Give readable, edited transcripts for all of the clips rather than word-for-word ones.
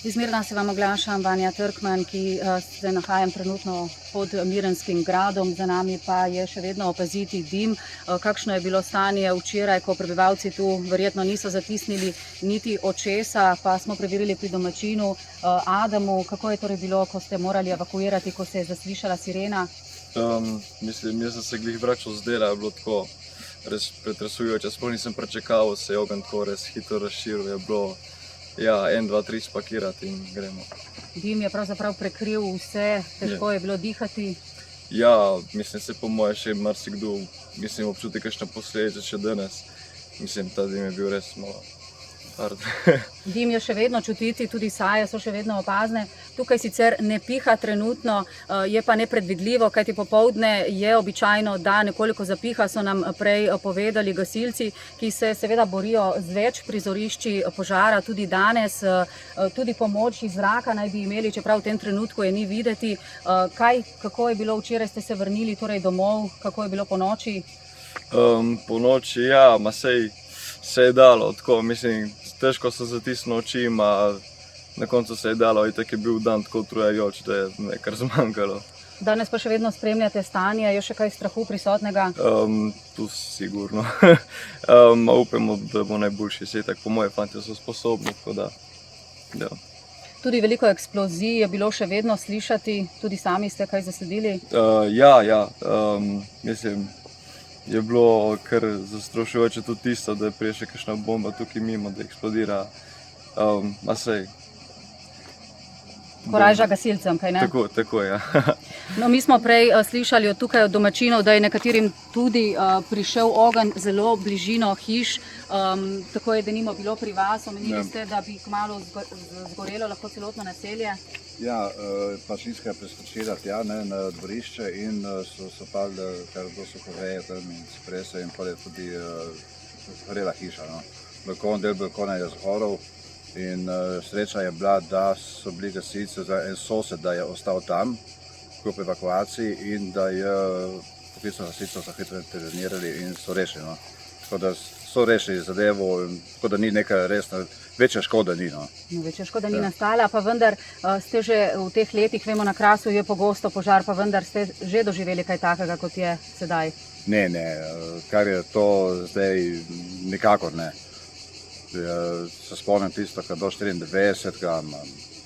Izmirna se vam oglašam, Vanja Trkman, ki se nahajam trenutno pod Mirnskim gradom, za nami pa je še vedno opaziti dim. Kakšno je bilo stanje včeraj, ko prebivalci tu verjetno niso zatisnili niti očesa, pa smo preverili pri domačinu Adamu. Kako je torej bilo, ko ste morali evakuirati, ko se je zaslišala sirena? Mislim, jaz sem se glih vračal z dela, je bilo tako res pretresujoče. Sploh nisem pričakoval, se je ogenj tako res hitro razširil, je bilo 1, 2, 3 spakirati in gremo. Dim je pravzaprav prekril vse, težko je bilo dihati. Ja, mislim, se po moje še marsikdo, mislim, občuti kakšne posledice še danes. Mislim, ta dim je bil res malo hard. Dim je še vedno čutiti, tudi saje so še vedno opazne. Tukaj sicer ne piha trenutno, je pa nepredvidljivo, kajti popoldne je običajno, da nekoliko zapiha, so nam prej povedali gasilci, ki se seveda borijo z več prizorišči požara, tudi danes, tudi pomoč iz zraka naj bi imeli, čeprav v tem trenutku je ni videti. Kako je bilo včeraj, ste se vrnili torej domov, kako je bilo po noči? Po noči, ja, se je dalo, tako, mislim, težko so zatisnilo oči, na koncu se je dalo, itak je bil dan tako utrujajoč, da je nekaj zmanjkalo. Danes pa še vedno spremljate stanje, je še kaj strahu prisotnega? Tu sigurno. Upamo, da bo najboljši, se itak po moje fantje so sposobni, tako da, ja. Tudi veliko eksplozij je bilo še vedno slišati, tudi sami ste kaj zasledili? Ja, mislim, je bilo kar zastrašujoče tudi tisto, da je prije še kakšna bomba tukaj mimo, da eksplodira. Korajža gasilcem, kaj ne? Tako, ja. No, mi smo prej slišali od tukaj od domačinov, da je nekaterim tudi prišel ogenj zelo bližino hiš. Tako je denimo bilo pri vas, omenili ste, da bi kmalu zgorelo lahko celotno naselje. Ja, pač Iskra je preskočila tja na dvorišče in so padli kar do suhoveje tam in sprese in potem je tudi zgorela hiša. Del balkona je zgorel in sreča je bila, da so bili gasilci, en sosed, da je ostal tam kljub evakuaciji in da je poklicno gasilstvo so hitro intervenirali in so rešili. Tako da so rešili zadevo, tako da ni neka resna, večja škoda ni. Večja škoda ni nastala, pa vendar ste že v teh letih, vemo, na Krasu je pogosto požar, pa vendar ste že doživeli kaj takega, kot je sedaj? Ne, kar je to zdaj nikakor ne. Se spomnim tisto, kar do 94,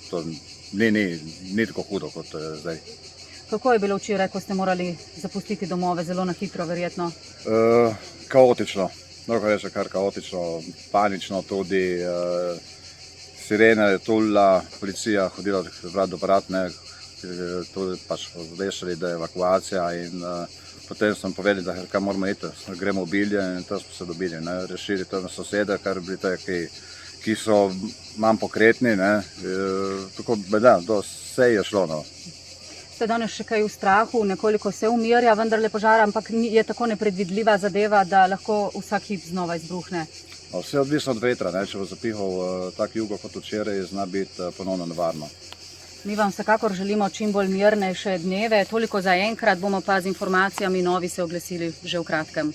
to ni tako hudo kot zdaj. Kako je bilo včeraj, ko ste morali zapustiti domove, zelo na hitro verjetno? Kaotično, lahko rečem kar kaotično, panično tudi. Sirena je tulila, policija hodila od vrat do vrat, tudi pač obveščali, da je evakuacija in potem smo povedali, da kaj moramo iti, gremo v Bilje in to smo se dobili, rešili to na sosede, kar bili taki, ki so manj pokretni, tako da, vse je šlo. Ste danes še kaj v strahu, nekoliko se umirja, vendarle požar, ampak je tako nepredvidljiva zadeva, da lahko vsak hip znova izbruhne? Vse odvisno od vetra, če bo zapihal tak jugo kot včeraj, zna biti ponovno nevarno. Mi vam vsekakor želimo čim bolj mirnejše dneve, toliko za enkrat, bomo pa z informacijami novi se oglasili že v kratkem.